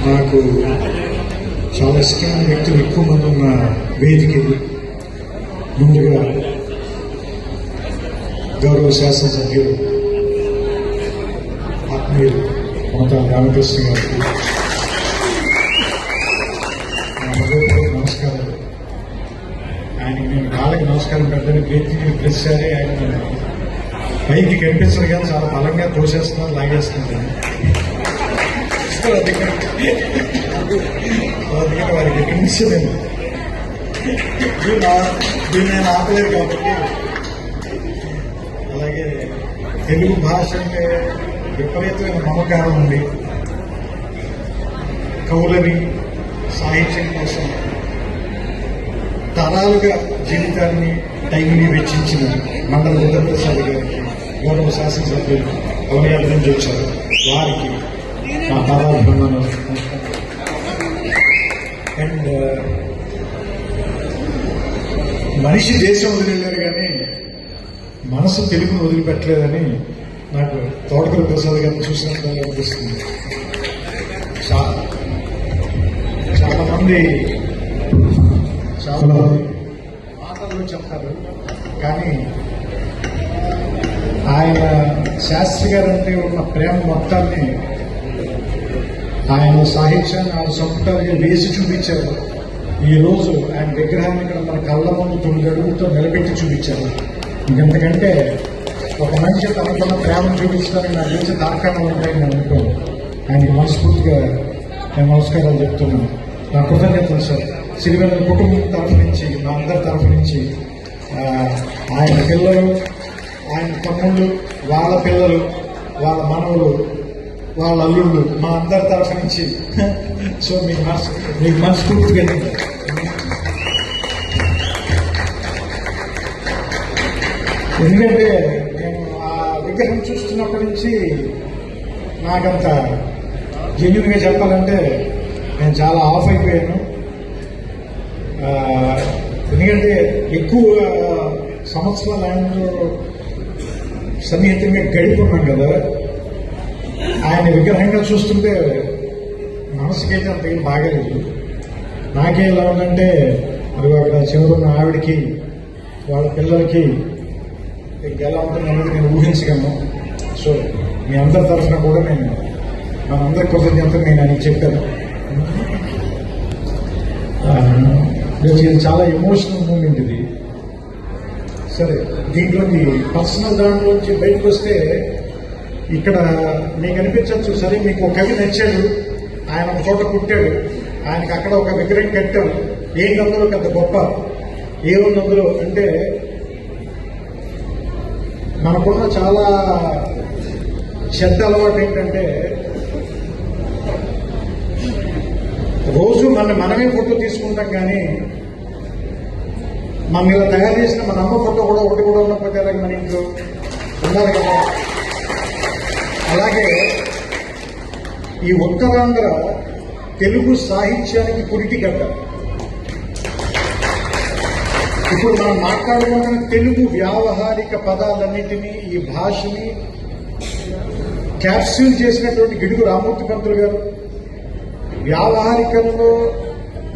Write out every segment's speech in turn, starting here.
నాకు చాలా ఇష్టమైన వ్యక్తులు ఎక్కువ మంది ఉన్న వేదిక ఇది. ముందుగా గౌరవ శాసనసభ్యులు ఆత్మీయులు మమతా రామకృష్ణ గారికి నమస్కారాలు. ఆయనకి నేను కాళ్ళకి నమస్కారం పెట్టడానికి ప్రతిసారి ఆయన పైకి కనిపించదు కానీ చాలా బలంగా తోసేస్తున్నారు, లాగేస్తున్నారు. అందుకని వారికి కనిపించలేదు, దీన్ని నేను ఆపలేదు కాబట్టి. అలాగే తెలుగు భాష అంటే విపరీతమైన మమకారం ఉంది. కవులని సాహిత్యం కోసం తరాలుగా జీవితాన్ని టైంని వెచ్చించిన మండల బుద్ధప్రసాద్ గారికి, గౌరవ శాసనసభ్యులు అవనియాల నుంచి వచ్చారు, వారికి నా పాదాభివందనం. అండ్ మనిషి దేశం వదిలేరు కానీ మనసు తెలుగును వదిలిపెట్టలేదని నాకు తోటకూర ప్రసాద్ గారిని చూసినట్టు అనిపిస్తుంది. చాలా మంది మాటల్లో చెప్తారు, కానీ ఆయన శాస్త్రి గారంటే ఉన్న ప్రేమ మొత్తాన్ని ఆయన సాహిత్యాన్ని ఆయన సంపుటాలుగా వేసి చూపించారు. ఈరోజు ఆయన విగ్రహాన్ని ఇక్కడ మన కళ్ళ ముందు 9 అడుగులతో నిలబెట్టి చూపించారు. ఇంకెంతకంటే ఒక మనిషి తనకున్న ప్రేమను చూపించడానికి నాకు తెలిసి తార్కాణాలు ఉంటాయని నేను అనుకోను. ఆయనకి మనస్ఫూర్తిగా నేను నమస్కారాలు చెప్తున్నాను. నా కృతజ్ఞతలు సార్. సిరివెన్నెల కుటుంబం తరఫు నుంచి, మా అందరి తరఫు నుంచి, ఆయన పిల్లలు, ఆయన తమ్ముళ్ళు, వాళ్ళ పిల్లలు, వాళ్ళ మనవులు, వాళ్ళ అల్లుళ్ళు, మా అందరి తరఫు నుంచి సో మీకు మనస్ఫూర్తిగా ఎందుకంటే నేను ఆ విగ్రహం చూస్తున్నప్పటి నుంచి నాకంత జెన్యూన్గా చెప్పాలంటే నేను చాలా ఆఫ్ అయిపోయాను. ఎందుకంటే ఎక్కువ సంవత్సరాలు ఆయనతో సన్నిహితంగా గడిపున్నాం కదా. ఆయన విగ్రహంగా చూస్తుంటే మనసుకైతే అంత ఏం బాగలేదు. నాకే ఎలా ఉందంటే మరి అక్కడ చివరున్న ఆవిడికి, వాళ్ళ పిల్లలకి ఎలా ఉంటుందనేది నేను ఊహించగలను. సో మీ అందరి తరఫున కూడా మనందరి కృతజ్ఞతలు నేను ఆయనకి చెప్పాను. ఇది చాలా ఎమోషనల్ మూమెంట్ ఇది. సరే, దీంట్లోకి పర్సనల్ దాంట్లోంచి బయటకు వస్తే ఇక్కడ మీకు అనిపించవచ్చు, సరే మీకు ఒక కవి నచ్చాడు, ఆయన ఒక చోట పుట్టాడు, ఆయనకి అక్కడ ఒక విగ్రహం కట్టాం, ఏంటి అందులో పెద్ద గొప్ప ఏముంది అందులో అంటే, మనకున్న చాలా చెడ్డ అలవాటు ఏంటంటే రోజు మనమే ఫోటో తీసుకుంటాం, కానీ మన ఇలా తయారు చేసిన మన అమ్మ ఫోటో కూడా ఒకటి కూడా ఉన్నప్పుడు కదా మన ఇంట్లో ఉండాలి కదా. అలాగే ఈ ఉత్తరాంధ్ర తెలుగు సాహిత్యానికి పురిటిగడ్డ. ఇప్పుడు మనం మాట్లాడుకుంటున్న తెలుగు వ్యావహారిక పదాలన్నిటినీ, ఈ భాషని క్యాప్స్యూల్ చేసినటువంటి గిడుగు రామూర్తి పంతులు గారు, వ్యావహారికంలో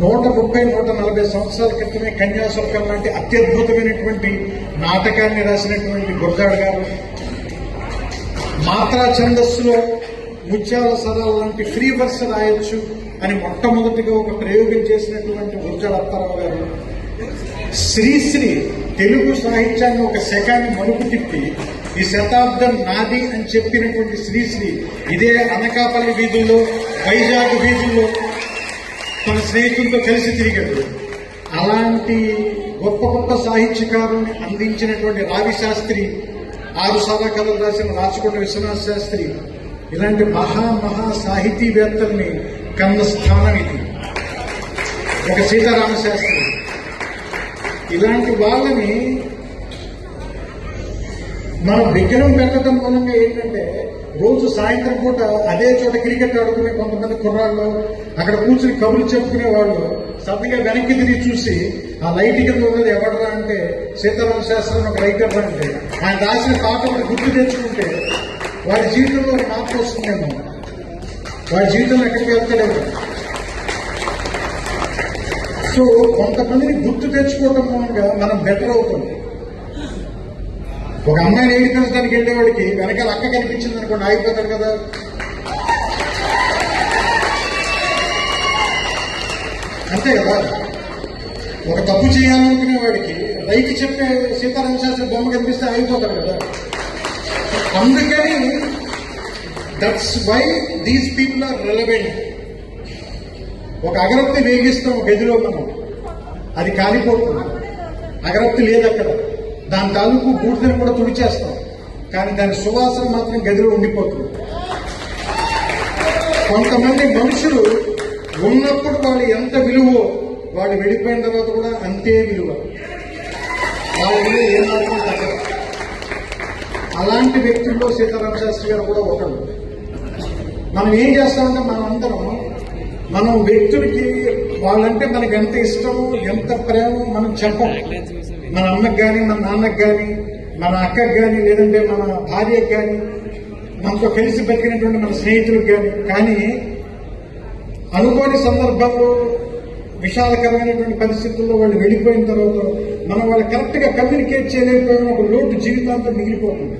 130-140 సంవత్సరాల క్రితమే కన్యాశుల్కం లాంటి అత్యద్భుతమైనటువంటి నాటకాన్ని రాసినటువంటి గురజాడ గారు, మాత్రా ఛందస్సులో ముత్యాల సరాల లాంటి ఫ్రీ వర్స్ రాయొచ్చు అని మొట్టమొదటిగా ఒక ప్రయోగం చేసినటువంటి గురజాడ అప్పారావు గారు, శ్రీశ్రీ తెలుగు సాహిత్యాన్ని ఒక శకాన్ని మలుపు తిప్పి ఈ శతాబ్దం నాది అని చెప్పినటువంటి శ్రీశ్రీ ఇదే అనకాపల్లి వీధుల్లో, వైజాగ్ వీధుల్లో తన స్నేహితులతో కలిసి తిరిగాడు. అలాంటి గొప్ప గొప్ప సాహిత్యకారుల్ని అందించినటువంటి రావి శాస్త్రి, 6 సారా కథలు రాసిన రాచకొండ విశ్వనాథ శాస్త్రి, ఇలాంటి మహా సాహితీవేత్తల్ని కన్న స్థానం ఇది. ఒక సీతారామ శాస్త్రి, ఇలాంటి వాళ్ళని మనం విగ్రహం పెట్టడం మూలంగా ఏంటంటే రోజు సాయంత్రం పూట అదే చోట క్రికెట్ ఆడుకునే కొంతమంది కుర్రాళ్ళు, అక్కడ కూర్చుని కబుర్లు చెప్పుకునే వాళ్ళు సడన్గా వెనక్కి తిరిగి చూసి ఆ లైట్ కింద ఉన్నది ఎవడరా అంటే సీతారామ శాస్త్రి ఒక రైటర్ అంటే ఆయన రాసిన పాట గుర్తు తెచ్చుకుంటే వాడి జీవితంలో మార్పు వస్తుందేమో. వాడి జీవితంలో ఎక్కడికి వెళ్తాడేమో. సో కొంతమందిని గుర్తు తెచ్చుకోవడం మూలంగా మనం బెటర్ అవుతాం. ఒక అమ్మాయిని ఏడిపించడానికి వెళ్ళేవాడికి వెనకాల అక్క కనిపించింది అనుకోండి, ఆగిపోతాడు కదా. అంతే కదా. ఒక తప్పు చేయాలనుకునే వాడికి రైట్ చెప్పే సీతారామ శాస్త్రి బొమ్మ కనిపిస్తే ఆగిపోతాడు కదా. అందుకని that's why these people are relevant. ఒక అగరత్తి వేగిస్తాం గదిలో మనం, అది కాలిపోతుంది. అగరత్తి లేదు అక్కడ, దాని తాలూకు బూడిదని కూడా తుడిచేస్తాం, కానీ దాని సువాసన మాత్రం గదిలో ఉండిపోతుంది. కొంతమంది మనుషులు ఉన్నప్పుడు వాళ్ళు ఎంత విలువో, వాళ్ళు వెళ్ళిపోయిన తర్వాత కూడా అంతే విలువ. వాళ్ళ విలువ ఏమాత్రం తగ్గదు. అలాంటి వ్యక్తుల్లో సీతారామ శాస్త్రి గారు కూడా ఒకరు. మనం ఏం చేస్తామంటే మనం వ్యక్తులకి వాళ్ళంటే మనకి ఎంత ఇష్టమో ఎంత ప్రేమ మనం చెప్పం. మన అమ్మకి కానీ, మన నాన్నకి కానీ, మన అక్కకి కానీ, లేదంటే మన భార్యకి కానీ, మనతో కలిసి బతికినటువంటి మన స్నేహితులకు కానీ అనుకోని సందర్భాల్లో, విషాదకరమైనటువంటి పరిస్థితుల్లో వాళ్ళు వెళ్ళిపోయిన తర్వాత మనం వాళ్ళు కరెక్ట్ గా కమ్యూనికేట్ చేయలేకపోయిన ఒక లోటు జీవితాంతం మిగిలిపోతుంది.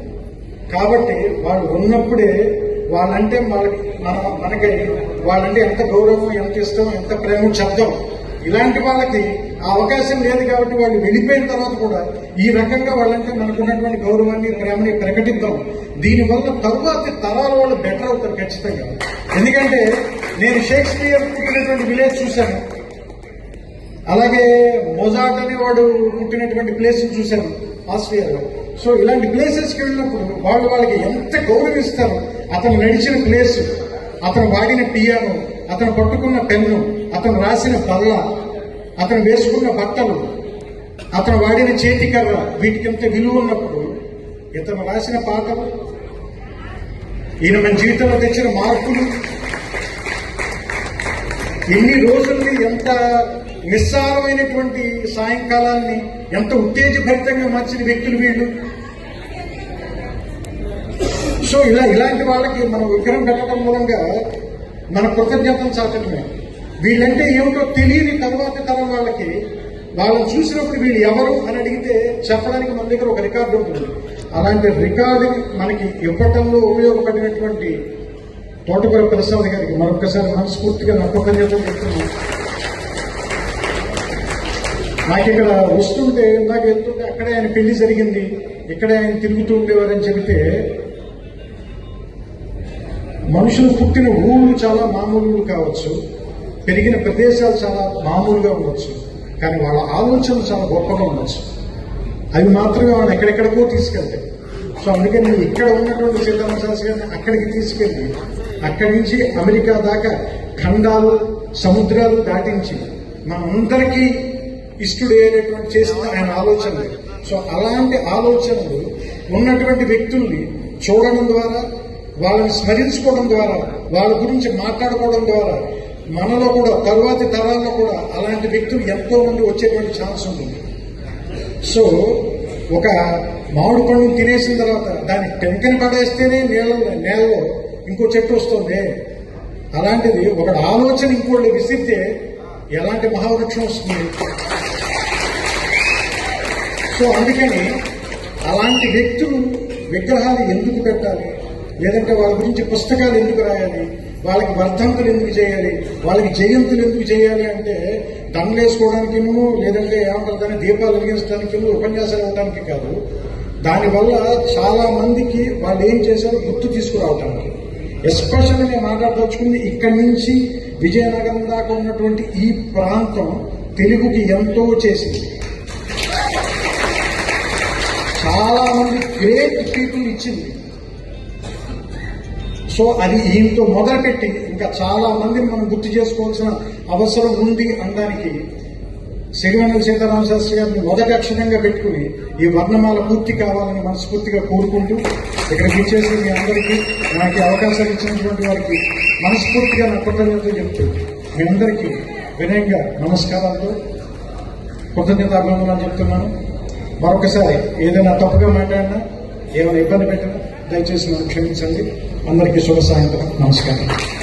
కాబట్టి వాళ్ళు ఉన్నప్పుడే వాళ్ళంటే మనకి వాళ్ళంటే ఎంత గౌరవం, ఎంత ఇష్టం, ఎంత ప్రేమ చెప్దాం. ఇలాంటి వాళ్ళకి ఆ అవకాశం లేదు కాబట్టి వాళ్ళు వెళ్ళిపోయిన తర్వాత కూడా ఈ రకంగా వాళ్ళంటే మనకున్నటువంటి గౌరవాన్ని, ప్రేమని ప్రకటిద్దాం. దీనివల్ల తరువాతి తరాల వాళ్ళు బెటర్ అవుతారు ఖచ్చితంగా. ఎందుకంటే నేను షేక్స్పియర్ పుట్టినటువంటి విలేజ్ చూశాను, అలాగే మొజార్ట్ అనేవాడు పుట్టినటువంటి ప్లేస్ చూశాను ఆస్ట్రియాలో. సో ఇలాంటి ప్లేసెస్కి వెళ్ళినప్పుడు వాళ్ళకి ఎంత గౌరవిస్తారు. అతను నడిచిన ప్లేస్, అతను వాడిన పియానో, అతను పట్టుకున్న పెన్ను, అతను రాసిన బల్ల, అతను వేసుకున్న బట్టలు, అతను వాడిన చేతికర్ర, వీటికింత విలువ ఉన్నప్పుడు ఇతను రాసిన పాటలు, ఈయన మన జీవితంలో తెచ్చిన మార్పులు, ఎన్ని రోజుల్ని, ఎంత నిస్సారమైనటువంటి సాయంకాలాన్ని ఎంత ఉత్తేజభరితంగా మార్చిన వ్యక్తులు వీళ్ళు. సో ఇలాంటి వాళ్ళకి మనం విగ్రహం పెట్టడం మూలంగా మన కృతజ్ఞతలు చాటడమే. వీళ్ళంటే ఏమిటో తెలియని తర్వాతి తరం వాళ్ళని చూసినప్పుడు వీళ్ళు ఎవరు అని అడిగితే చెప్పడానికి మన దగ్గర ఒక రికార్డు ఉంటుంది. అలాంటి రికార్డుని మనకి ఇవ్వటంలో ఉపయోగపడినటువంటి తోటకూర ప్రసాద్ గారికి మరొకసారి మనస్ఫూర్తిగా నా కృతజ్ఞతలు చెప్తున్నాను. నాకు ఇక్కడ వస్తుంటే, నాకు వెళ్తుంటే అక్కడే ఆయన పెళ్లి జరిగింది, ఇక్కడే ఆయన తిరుగుతూ ఉండేవారని చెబితే, మనుషులు పుట్టిన ఊళ్ళు చాలా మామూలు కావచ్చు, పెరిగిన ప్రదేశాలు చాలా మామూలుగా ఉండొచ్చు, కానీ వాళ్ళ ఆలోచనలు చాలా గొప్పగా ఉండొచ్చు. అవి మాత్రమే వాళ్ళని ఎక్కడెక్కడికో తీసుకెళ్తాయి. సో అందుకని ఇక్కడ ఉన్నటువంటి సీతారామ శాస్త్రి గారిని అక్కడికి తీసుకెళ్ళి, అక్కడి నుంచి అమెరికా దాకా ఖండాలు, సముద్రాలు దాటించి మనందరికీ ఇష్టడు అయినటువంటి చేసిన ఆయన ఆలోచనలు. సో అలాంటి ఆలోచనలు ఉన్నటువంటి వ్యక్తుల్ని చూడడం ద్వారా, వాళ్ళని స్మరించుకోవడం ద్వారా, వాళ్ళ గురించి మాట్లాడుకోవడం ద్వారా మనలో కూడా తరువాతి తరాల్లో కూడా అలాంటి వ్యక్తులు ఎంతో మంది వచ్చేటువంటి ఛాన్స్ ఉంటుంది. సో ఒక మామిడి పండుని తినేసిన తర్వాత దాన్ని టెంకని పడేస్తేనే నేలలో ఇంకో చెట్టు వస్తుంది. అలాంటిది ఒక ఆలోచన ఇంకోళ్ళు విసిరితే ఎలాంటి మహావృక్షం వస్తుంది. సో అందుకని అలాంటి వ్యక్తులు విగ్రహాలు ఎందుకు పెట్టాలి, లేదంటే వాళ్ళ గురించి పుస్తకాలు ఎందుకు రాయాలి, వాళ్ళకి వర్ధంతులు ఎందుకు చేయాలి, వాళ్ళకి జయంతులు ఎందుకు చేయాలి అంటే దండలు వేసుకోవడానికేమో, లేదంటే ఏమంటారు దాన్ని దీపాలు వెలిగించడానికేమో, ఉపన్యాసాలు ఇవ్వడానికి కాదు. దానివల్ల చాలా మందికి వాళ్ళు ఏం చేశారో గుర్తు తీసుకురావడానికి. ఎస్పెషల్లీ నేను మాట్లాడదలుచుకుంది ఇక్కడి నుంచి విజయనగరం దాకా ఉన్నటువంటి ఈ ప్రాంతం తెలుగుకి ఎంతో చేసింది. చాలా మంది గ్రేట్ పీపుల్ ఇచ్చింది. సో అది ఈయనతో మొదలుపెట్టి ఇంకా చాలా మందిని మనం గుర్తు చేసుకోవాల్సిన అవసరం ఉంది అనడానికి సిరివెన్నెల సీతారామ శాస్త్రి గారిని మొదటి అక్షరంగా పెట్టుకుని ఈ వర్ణమాల పూర్తి కావాలని మనస్ఫూర్తిగా కోరుకుంటూ ఇక్కడికి ఇచ్చేసి మీ అందరికీ నాకు అవకాశాలు ఇచ్చినటువంటి వారికి మనస్ఫూర్తిగా నా కృతజ్ఞతలు చెప్తూ మీ అందరికీ వినయంగా నమస్కారాలతో కృతజ్ఞతాభివందనాలు చెప్తున్నాను. మరొకసారి ఏదైనా తప్పుగా మాట్లాడినా, ఏమైనా ఇబ్బంది పెట్టినా దయచేసి నన్ను క్షమించండి. అందరికీ శుభ సాయంత్రం. నమస్కారం.